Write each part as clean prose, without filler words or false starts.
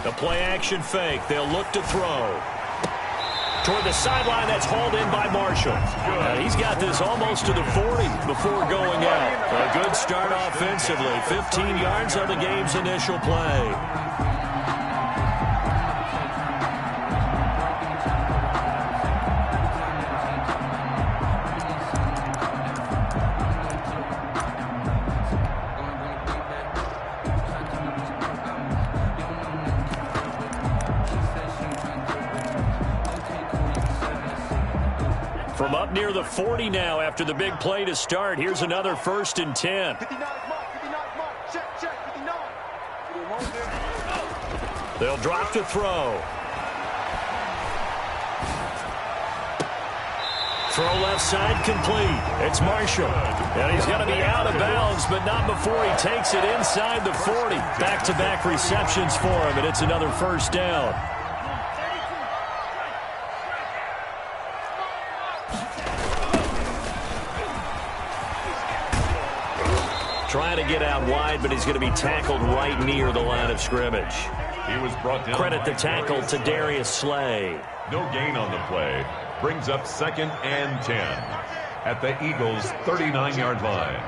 The play-action fake. They'll look to throw. Toward the sideline, that's hauled in by Marshall. He's got this almost to the 40 before going out. A good start offensively. 15 yards on the game's initial play. From up near the 40 now after the big play to start. Here's another 1st and 10. They'll drop to throw. Throw left side complete. It's Marshall. And he's going to be out of bounds, but not before he takes it inside the 40. Back-to-back receptions for him, and it's another 1st down. Trying to get out wide, but he's going to be tackled right near the line of scrimmage. He was brought down. Credit the tackle to Darius Slay. No gain on the play. Brings up 2nd and 10 at the Eagles' 39-yard line.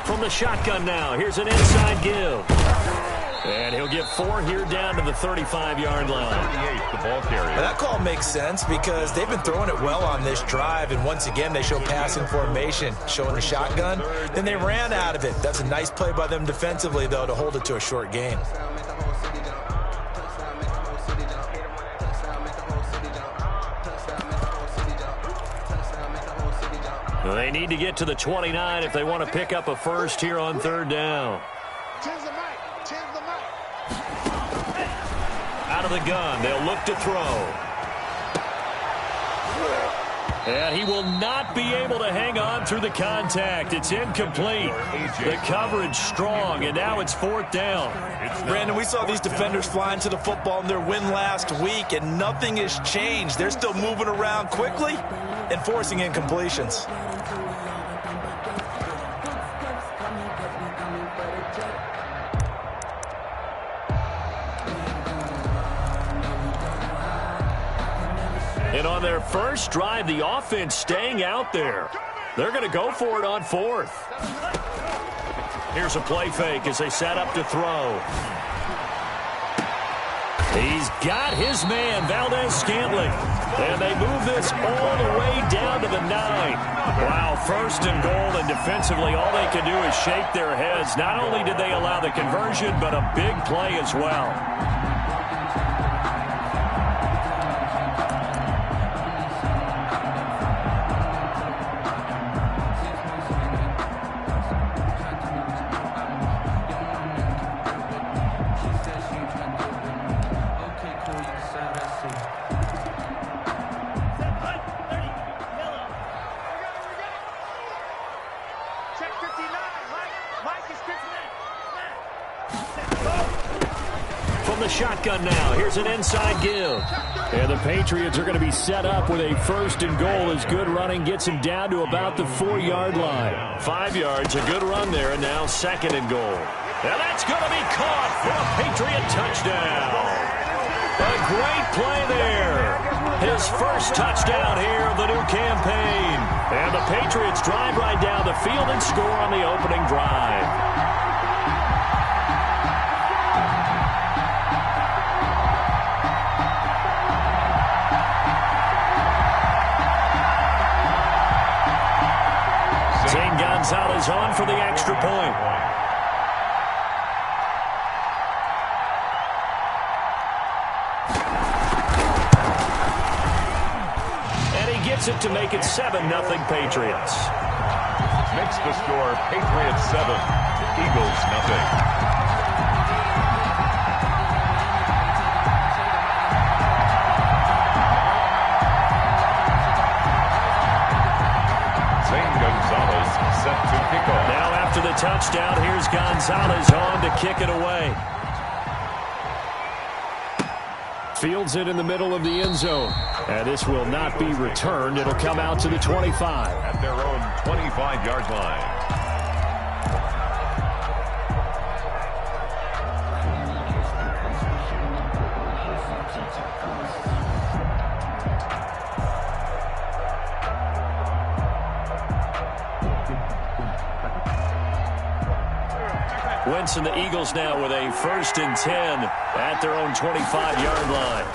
From the shotgun now, here's an inside give. And he'll get 4 here down to the 35-yard line. 38, the ball carrier. That call makes sense because they've been throwing it well on this drive, and once again they show passing formation, showing the shotgun. Then they ran out of it. That's a nice play by them defensively, though, to hold it to a short gain. They need to get to the 29 if they want to pick up a 1st here on 3rd down. Out of the gun, they'll look to throw. And he will not be able to hang on through the contact. It's incomplete. The coverage strong, and now it's 4th down. Brandon, we saw these defenders flying to the football in their win last week, and nothing has changed. They're still moving around quickly and forcing incompletions. And on their first drive, the offense staying out there. They're going to go for it on 4th. Here's a play fake as they set up to throw. He's got his man, Valdez-Scantling. And they move this all the way down to the 9. Wow, 1st and goal, and defensively all they can do is shake their heads. Not only did they allow the conversion, but a big play as well. Shotgun now. Here's an inside give. And the Patriots are going to be set up with a 1st and goal as good running gets him down to about the 4-yard line. 5 yards, a good run there, and now 2nd and goal. And that's going to be caught for a Patriot touchdown. A great play there. His 1st touchdown here of the new campaign. And the Patriots drive right down the field and score on the opening drive. Gonzalez on for the extra point. And he gets it to make it 7-0 Patriots. Makes the score Patriots 7, Eagles 0. Now after the touchdown, here's Gonzalez on to kick it away. Fields it in the middle of the end zone. And this will not be returned. It'll come out to the 25. At their own 25-yard line. Wentz and the Eagles now with a 1st and 10 at their own 25-yard line.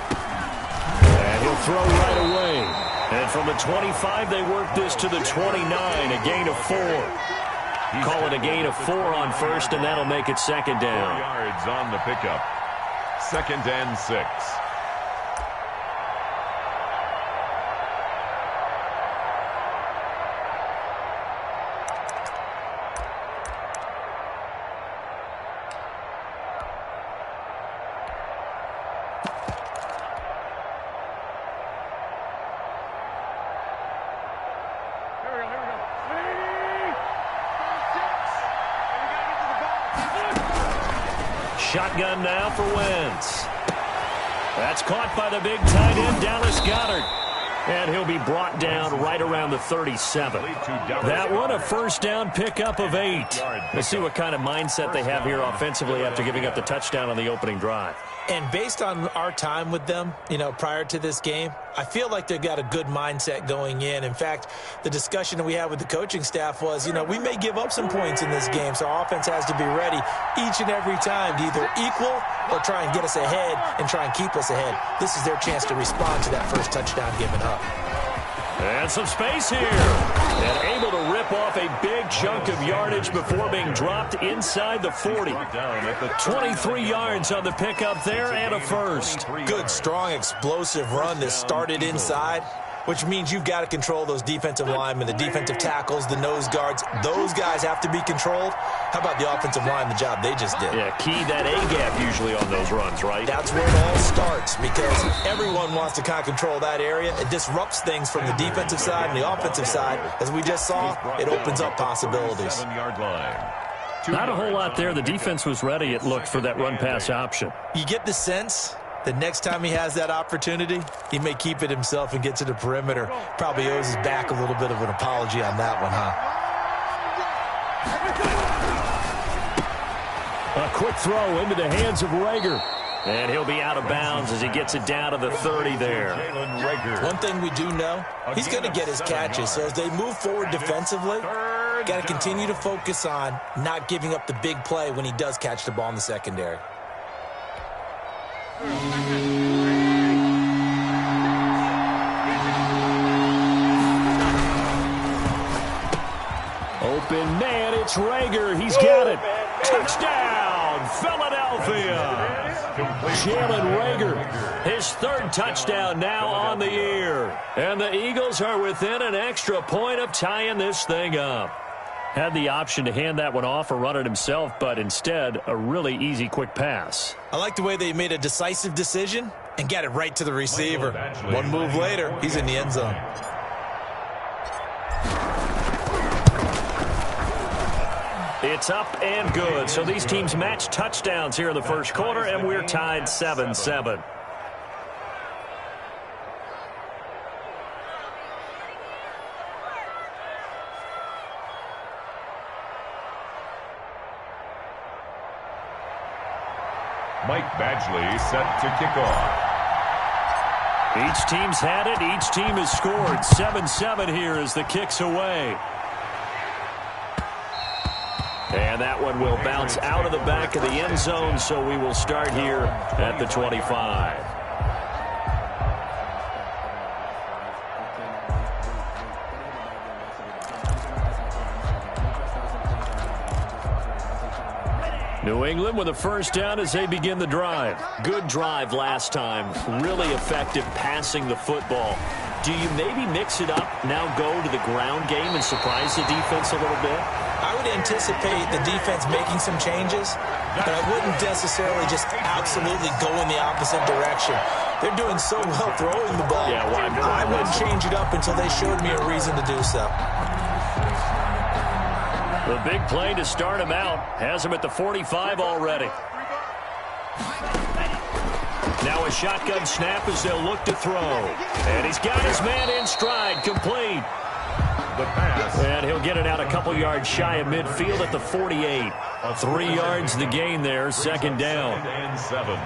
And he'll throw right away. And from the 25, they work this to the 29, a gain of 4. Call it a gain of 4 on 1st, and that'll make it 2nd down. 4 yards on the pickup. 2nd and 6. Shotgun now for Wentz. That's caught by the big tight end, Dallas Goedert. And he'll be brought down right around the 37. That one, a 1st down pickup of 8. Let's see what kind of mindset they have here offensively after giving up the touchdown on the opening drive. And based on our time with them, prior to this game, I feel like they've got a good mindset going in. In fact, the discussion that we had with the coaching staff was, we may give up some points in this game, so our offense has to be ready each and every time to either equal or try and get us ahead and try and keep us ahead. This is their chance to respond to that first touchdown given up. And some space here. And able to rip off a big chunk of yardage before being dropped inside the 40. 23 yards on the pickup there and a 1st. Good, strong, explosive run that started inside, which means you've got to control those defensive linemen, the defensive tackles, the nose guards. Those guys have to be controlled. How about the offensive line, the job they just did? Yeah, key that A-gap usually on those runs, right? That's where it all starts because everyone wants to kind of control that area. It disrupts things from the defensive side and the offensive side. As we just saw, it opens up possibilities. 7-yard line. Not a whole lot there. The defense was ready, it looked, for that run-pass option. You get the sense the next time he has that opportunity, he may keep it himself and get to the perimeter. Probably owes his back a little bit of an apology on that one, huh? A quick throw into the hands of Reagor. And he'll be out of bounds as he gets it down to the 30 there. One thing we do know, he's going to get his catches. So as they move forward defensively, got to continue to focus on not giving up the big play when he does catch the ball in the secondary. Open man, it's Reagor. He's got it. Touchdown, Philadelphia. Jalen Reagor, his 3rd touchdown now on the year. And the Eagles are within an extra point of tying this thing up. Had the option to hand that one off or run it himself, but instead, a really easy, quick pass. I like the way they made a decisive decision and got it right to the receiver. One move later, he's in the end zone. It's up and good. So these teams match touchdowns here in the first quarter, and we're tied 7-7. Mike Badgley set to kick off. Each team's had it. Each team has scored. 7-7 here as the kick's away. And that one will bounce out of the back of the end zone, so we will start here at the 25. New England with a 1st down as they begin the drive. Good drive last time. Really effective passing the football. Do you maybe mix it up, now go to the ground game and surprise the defense a little bit? I would anticipate the defense making some changes, but I wouldn't necessarily just absolutely go in the opposite direction. They're doing so well throwing the ball. Yeah, well, I wouldn't change it up until they showed me a reason to do so. The big play to start him out has him at the 45 already. Now a shotgun snap as they'll look to throw. And he's got his man in stride, complete. The pass. And he'll get it out a couple yards shy of midfield at the 48. 3 yards the gain there, 2nd down. 2nd and 7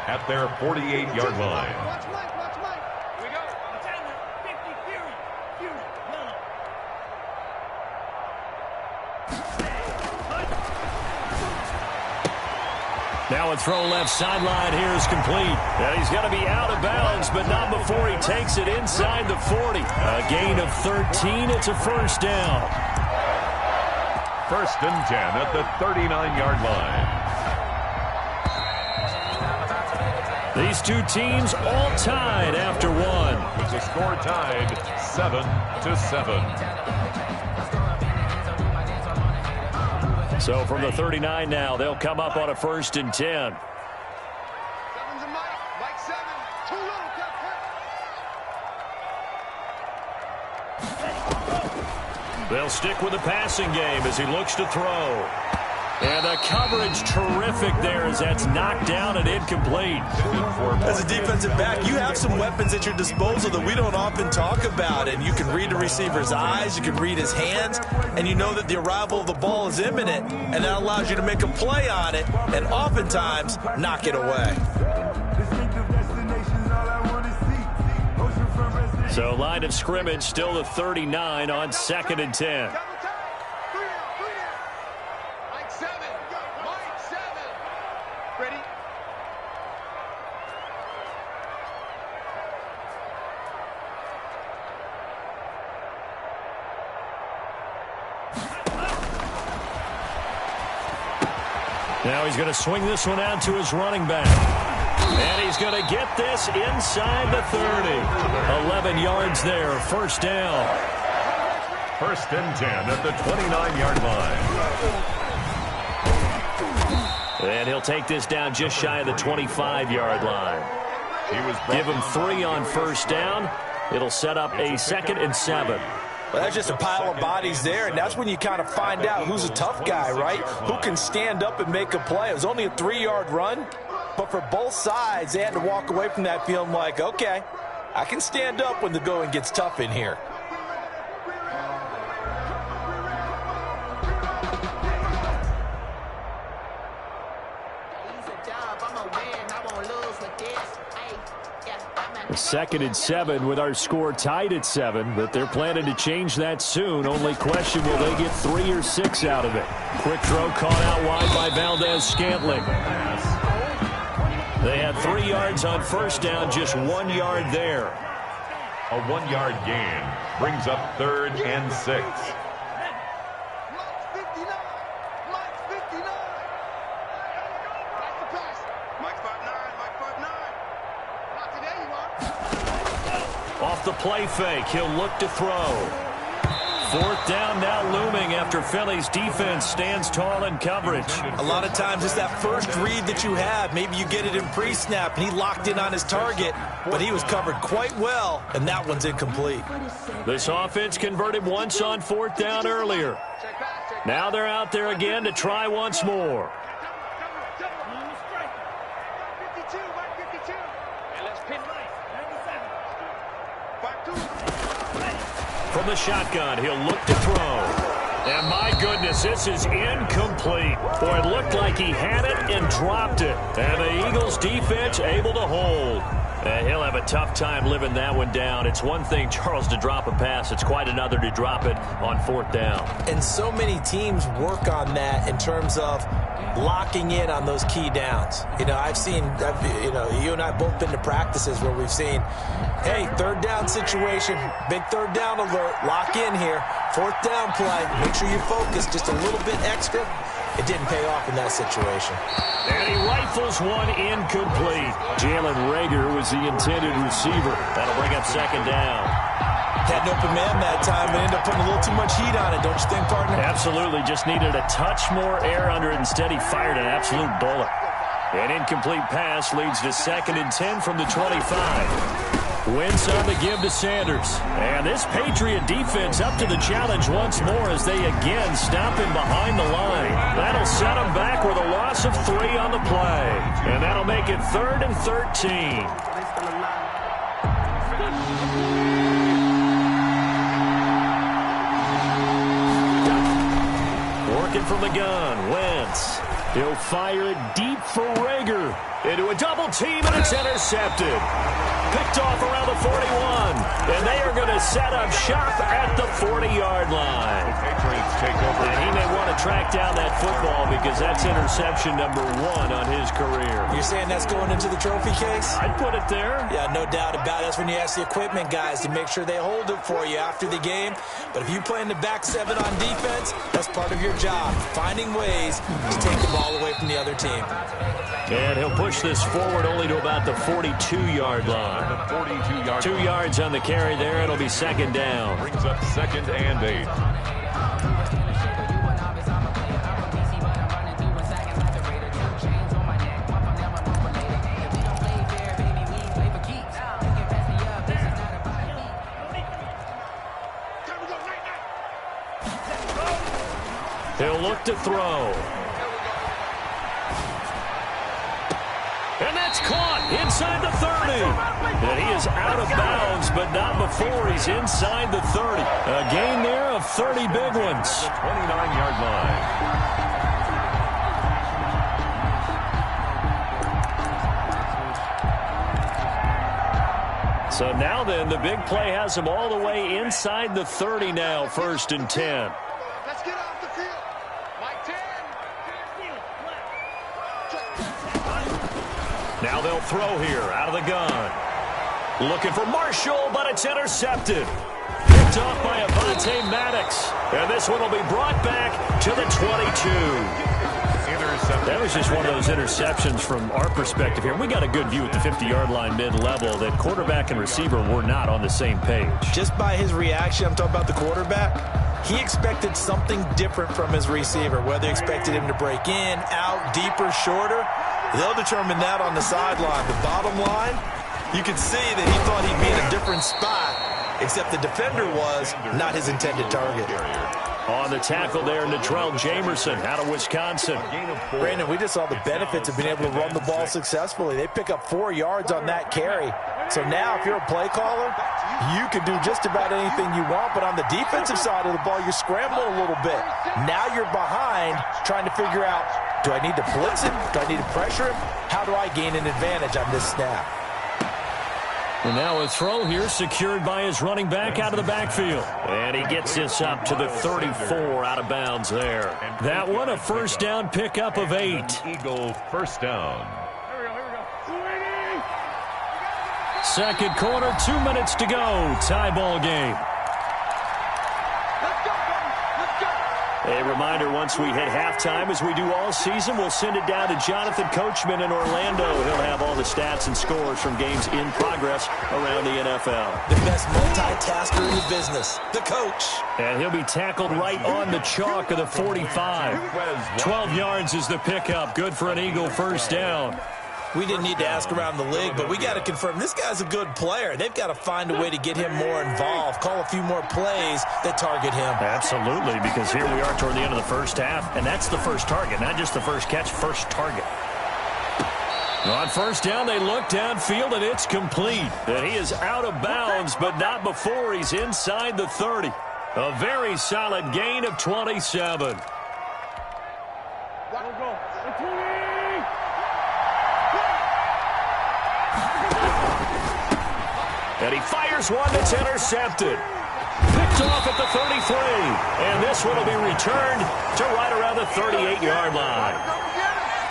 at their 48-yard line. Now a throw left sideline here is complete. And he's got to be out of bounds, but not before he takes it inside the 40. A gain of 13. It's a first down. First and 10 at the 39-yard line. These two teams all tied after one. With the score tied 7-7. So from the 39 now, they'll come up on a first and 10. They'll stick with the passing game as he looks to throw. And the coverage terrific there as that's knocked down and incomplete. As a defensive back, you have some weapons at your disposal that we don't often talk about. And you can read the receiver's eyes, you can read his hands, and you know that the arrival of the ball is imminent. And that allows you to make a play on it and oftentimes knock it away. So line of scrimmage still the 39 on 2nd and 10. Now he's going to swing this one out to his running back. And he's going to get this inside the 30. 11 yards there, first down. First and 10 at the 29-yard line. And he'll take this down just shy of the 25-yard line. Give him 3 on first down. It'll set up a 2nd and 7. Well, that's just a pile of bodies there, and that's when you kind of find out who's a tough guy, right? Who can stand up and make a play. It was only a 3-yard run, but for both sides, they had to walk away from that feeling like, okay, I can stand up when the going gets tough in here. A 2nd and 7 with our score tied at 7, but they're planning to change that soon. Only question, will they get 3 or 6 out of it? Quick throw caught out wide by Valdez-Scantling. They had 3 yards on first down, just 1 yard there. A 1-yard gain brings up 3rd and 6. Off the play fake, he'll look to throw. 4th down now looming after Philly's defense stands tall in coverage. A lot of times it's that first read that you have. Maybe you get it in pre-snap, and he locked in on his target, but he was covered quite well, and that one's incomplete. This offense converted once on 4th down earlier. Now they're out there again to try once more. From the shotgun, he'll look to throw. And my goodness, this is incomplete. Boy, it looked like he had it and dropped it. And the Eagles defense able to hold. And he'll have a tough time living that one down. It's one thing, Charles, to drop a pass. It's quite another to drop it on 4th down. And so many teams work on that in terms of locking in on those key downs. You know, you and I both been to practices where we've seen, hey, 3rd down situation, big 3rd down alert, lock in here, 4th down play, make sure you focus just a little bit extra. It didn't pay off in that situation. And he rifles one incomplete. Jalen Reagor was the intended receiver. That'll bring up 2nd down. Had an open man that time, but ended up putting a little too much heat on it, don't you think, partner? Absolutely. Just needed a touch more air under it. Instead, he fired an absolute bullet. An incomplete pass leads to 2nd and 10 from the 25. Wentz on the give to Sanders. And this Patriot defense up to the challenge once more as they again stop him behind the line. That'll set him back with a loss of 3 on the play. And that'll make it 3rd and 13. Working from the gun, Wentz. He'll fire it deep for Reagor. Into a double team, and it's intercepted. picked off around the 41. And they are going to set up shop at the 40-yard line. The Patriots take over. And he may want to track down that football because that's interception number 1 on his career. You're saying that's going into the trophy case? I'd put it there. Yeah, no doubt about it. That's when you ask the equipment guys to make sure they hold it for you after the game. But if you play in the back 7 on defense, that's part of your job, finding ways to take the ball away from the other team. And he'll push this forward only to about the 42-yard line. The 42-yard 2 yards on the carry there. It'll be second down. brings up 2nd and 8. He'll look to throw. And that's caught inside the 30. And he is out of bounds, but not before he's inside the 30. A gain there of 30 big ones. 29-yard line. So now then, the big play has him all the way inside the 30 now, 1st and 10. Let's get off the field. Mike 10. Now they'll throw here out of the gun. Looking for Marshall, but it's intercepted. Picked off by Avonte Maddox. And this one will be brought back to the 22. That was just one of those interceptions from our perspective here. We got a good view at the 50-yard line mid-level that quarterback and receiver were not on the same page. Just by his reaction, I'm talking about the quarterback, he expected something different from his receiver, whether he expected him to break in, out, deeper, shorter. They'll determine that on the sideline. The bottom line, you could see that he thought he'd be in a different spot, except the defender was not his intended target. On the tackle there, Natrell Jamerson out of Wisconsin. Brandon, we just saw the benefits of being able to run the ball successfully. They pick up 4 yards on that carry. So now if you're a play caller, you can do just about anything you want. But on the defensive side of the ball, you're scrambling a little bit. Now you're behind trying to figure out, do I need to blitz him? Do I need to pressure him? How do I gain an advantage on this snap? And now a throw here secured by his running back out of the backfield. And he gets this up to the 34 out of bounds there. That one a first down pickup of 8. Eagle first down. Second quarter, 2 minutes to go. Tie ball game. A reminder, once we hit halftime, as we do all season, we'll send it down to Jonathan Coachman in Orlando. He'll have all the stats and scores from games in progress around the NFL. The best multitasker in the business, the coach. And he'll be tackled right on the chalk of the 45. 12 yards is the pickup. Good for an Eagle first down. We didn't need to ask around the league, but we got to confirm this guy's a good player. They've got to find a way to get him more involved, call a few more plays that target him. Absolutely, because here we are toward the end of the first half, and that's the first target, not just the first catch, first target. On first down, they look downfield, and it's complete. And he is out of bounds, but not before he's inside the 30. A very solid gain of 27. And he fires one that's intercepted. Picked off at the 33. And this one will be returned to right around the 38-yard line.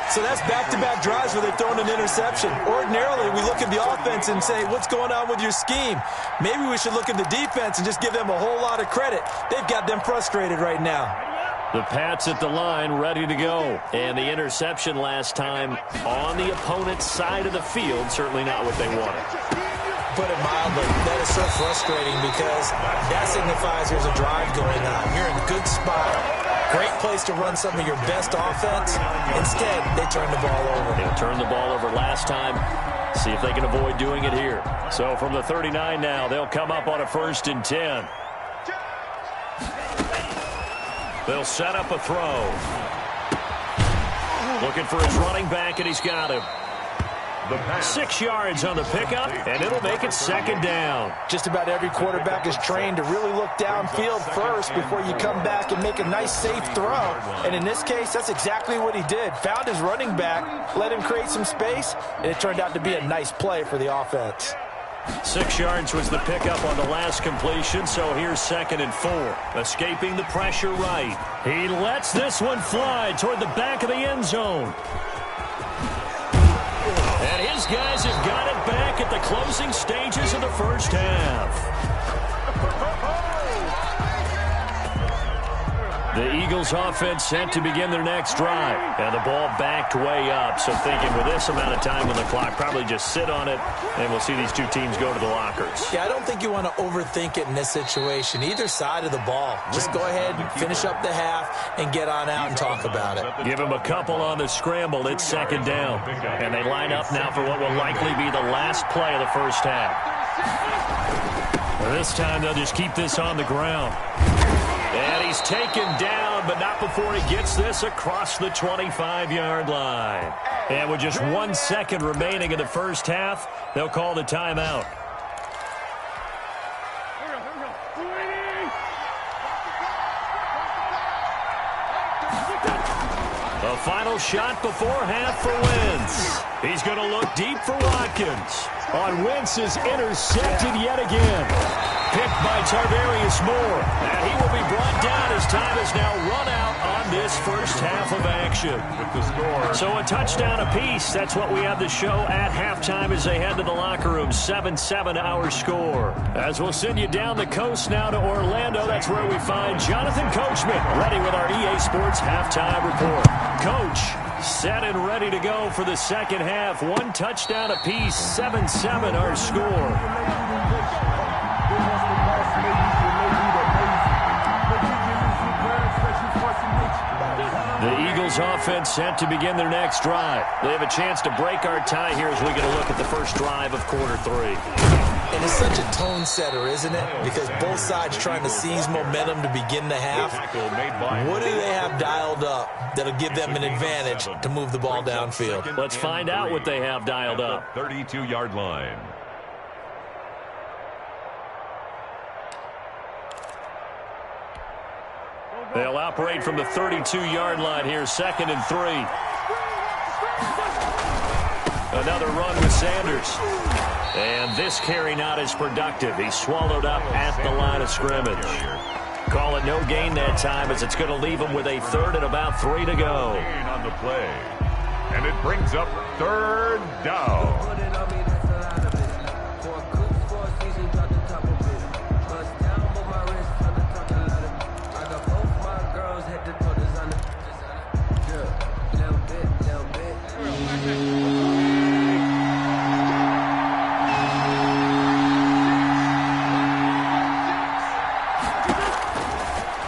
So that's back-to-back drives where they're throwing an interception. Ordinarily, we look at the offense and say, what's going on with your scheme? Maybe we should look at the defense and just give them a whole lot of credit. They've got them frustrated right now. The Pats at the line, ready to go. And the interception last time on the opponent's side of the field, certainly not what they wanted. Put it mildly, that is so frustrating because that signifies there's a drive going on. You're in a good spot. Great place to run some of your best offense. Instead, they turn the ball over. They turned the ball over last time. See if they can avoid doing it here. So from the 39 now, they'll come up on a 1st and 10. They'll set up a throw. Looking for his running back, and he's got him. 6 yards on the pickup, and it'll make it second down. Just about every quarterback is trained to really look downfield first before you come back and make a nice, safe throw. And in this case, that's exactly what he did. Found his running back, let him create some space, and it turned out to be a nice play for the offense. 6 yards was the pickup on the last completion, so here's 2nd and 4. Escaping the pressure right. He lets this one fly toward the back of the end zone. And his guys have got it back at the closing stages of the first half. The Eagles offense set to begin their next drive. And the ball backed way up. So thinking with this amount of time on the clock, probably just sit on it, and we'll see these two teams go to the lockers. Yeah, I don't think you want to overthink it in this situation. Either side of the ball. Just go ahead and finish up the half and get on out and talk about it. Give him a couple on the scramble. It's 2nd down. And they line up now for what will likely be the last play of the first half. This time they'll just keep this on the ground. And he's taken down, but not before he gets this across the 25-yard line. And with just 1 second remaining in the first half, they'll call the timeout. A final shot before half for Wentz. He's going to look deep for Watkins. On Wentz is intercepted yet again. Picked by Tarvarius Moore. And he will be brought down as time is now run out on this first half of action. With the score. So a touchdown apiece. That's what we have the show at halftime as they head to the locker room. 7-7 our score. As we'll send you down the coast now to Orlando. That's where we find Jonathan Coachman ready with our EA Sports halftime report. Coach, set and ready to go for the second half. 1 touchdown apiece. 7-7 our score. The Eagles offense set to begin their next drive. They have a chance to break our tie here as we get a look at the first drive of quarter 3. And it's such a tone setter, isn't it? Because both sides trying to seize momentum to begin the half. What do they have dialed up that'll give them an advantage to move the ball downfield? Let's find out what they have dialed up. 32-yard line. They'll operate from the 32-yard line here, 2nd and 3. Another run with Sanders. And this carry not as productive. He's swallowed up at the line of scrimmage. Call it no gain that time as it's going to leave him with a 3rd and about 3 to go. On the play. And it brings up 3rd down.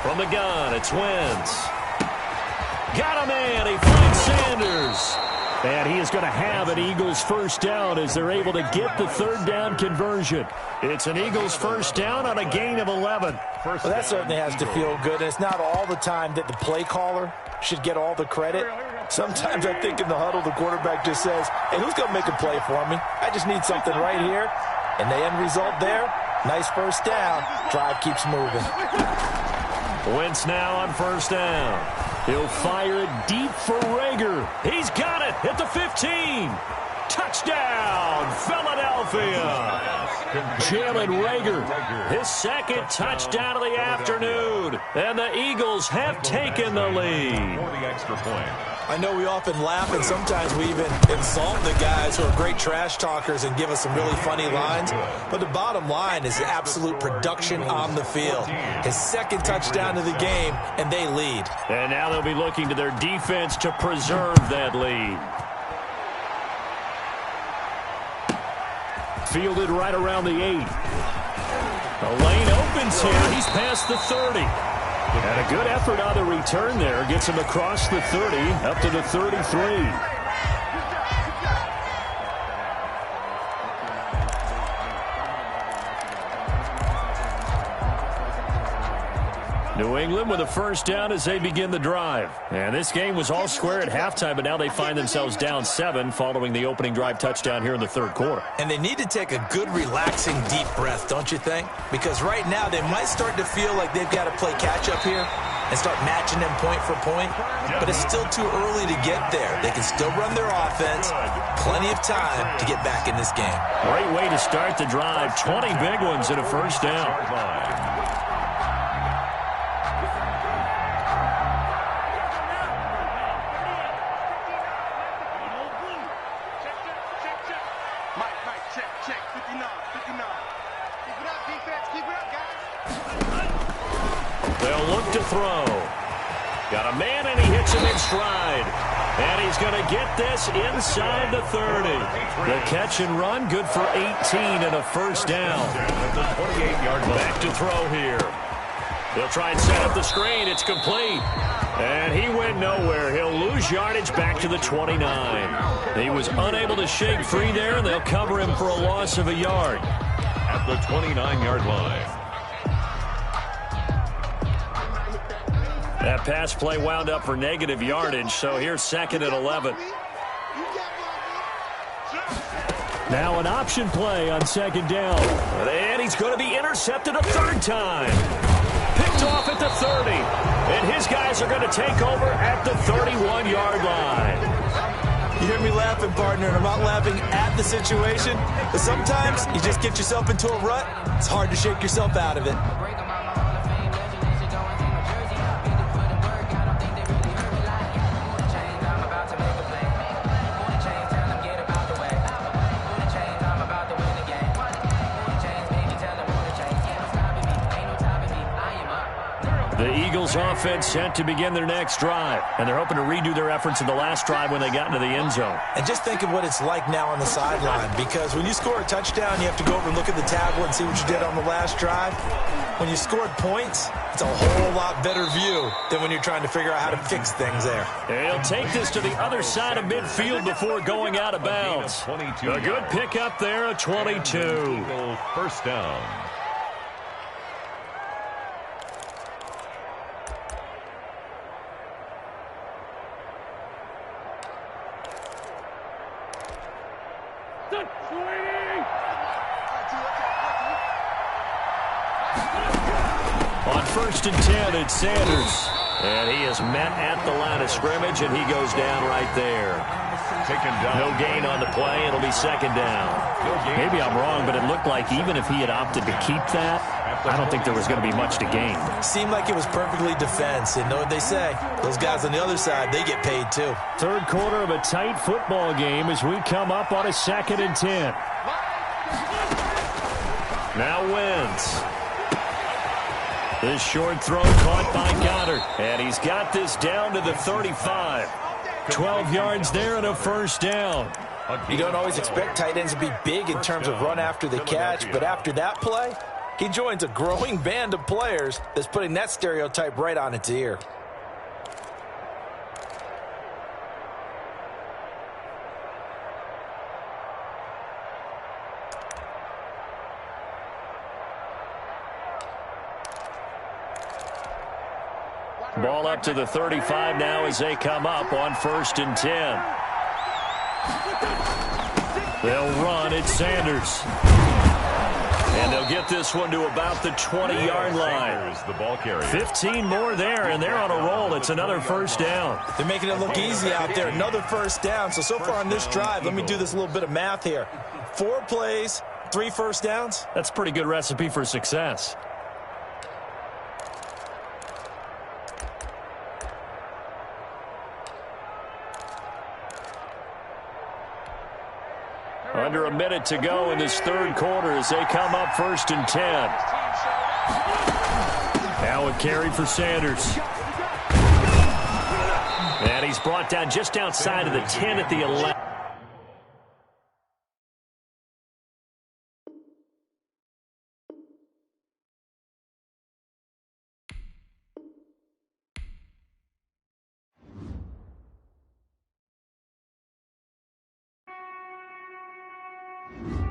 From the gun, it's Wentz. Got a man. He finds Sanders. And he is going to have an Eagles first down as they're able to get the 3rd down conversion. It's an Eagles first down on a gain of 11. Well, that certainly has to feel good. And it's not all the time that the play caller should get all the credit. Sometimes I think in the huddle, the quarterback just says, hey, who's going to make a play for me? I just need something right here. And the end result there, nice first down. Drive keeps moving. Wentz now on first down. He'll fire it deep for Reagor. He's got it at the 15. Touchdown, Philadelphia. Jalen Reagor, his 2nd touchdown of the afternoon. And the Eagles have taken the lead. For the extra point. I know we often laugh and sometimes we even insult the guys who are great trash talkers and give us some really funny lines. But the bottom line is the absolute production on the field. His 2nd touchdown of the game, and they lead. And now they'll be looking to their defense to preserve that lead. Fielded right around the 8. The lane opens here. He's past the 30. And a good effort on the return there. Gets him across the 30, up to the 33. New England with a first down as they begin the drive. And this game was all square at halftime, but now they find themselves down 7 following the opening drive touchdown here in the 3rd quarter. And they need to take a good, relaxing, deep breath, don't you think? Because right now they might start to feel like they've got to play catch-up here. and start matching them point for point, but it's still too early to get there. They can still run their offense. Plenty of time to get back in this game. Great way to start the drive. 20 big ones and a first down. They'll look to throw. Got a man, and he hits him in stride. And he's going to get this inside the 30. The catch and run, good for 18 and a first down. At the 28-yard line. Back to throw here. They'll try and set up the screen. It's complete. And he went nowhere. He'll lose yardage back to the 29. He was unable to shake free there, and they'll cover him for a loss of a yard. At the 29-yard line. That pass play wound up for negative yardage, so here's second and 11. Now an option play on second down. And he's going to be intercepted a third time. Picked off at the 30. And his guys are going to take over at the 31-yard line. You hear me laughing, partner, and I'm not laughing at the situation, but sometimes you just get yourself into a rut. It's hard to shake yourself out of it. The Eagles offense set to begin their next drive, and they're hoping to redo their efforts in the last drive when they got into the end zone. And just think of what it's like now on the sideline, because when you score a touchdown, you have to go over and look at the tablet and see what you did on the last drive. When you scored points, it's a whole lot better view than when you're trying to figure out how to fix things there. And he'll take this to the other side of midfield before going out of bounds. A good pickup there, a 22. First down. On first and 10, it's Sanders. And he is met at the line of scrimmage, and he goes down right there. Taken down. No gain on the play. It'll be second down. Maybe I'm wrong, but it looked like even if he had opted to keep that, I don't think there was going to be much to gain. Seemed like it was perfectly defense. And know what they say? Those guys on the other side, they get paid too. Third quarter of a tight football game as we come up on a second and 10. Now Wentz. This short throw caught by Goddard. And he's got this down to the 35. 12 yards there and a first down. You don't always expect tight ends to be big in terms of run after the catch, but after that play, he joins a growing band of players that's putting that stereotype right on its ear. Ball up to the 35 now as they come up on first and 10. They'll run. It's Sanders. And they'll get this one to about the 20-yard line. The ball carrier. 15 more there, and they're on a roll. It's another first down. They're making it look easy out there. Another first down. So far on this drive, let me do this little bit of math here. 4 plays, 3 first downs. That's a pretty good recipe for success. Under a minute to go in this third quarter as they come up first and 10. Now a carry for Sanders. And he's brought down just outside of the 10 at the 11. You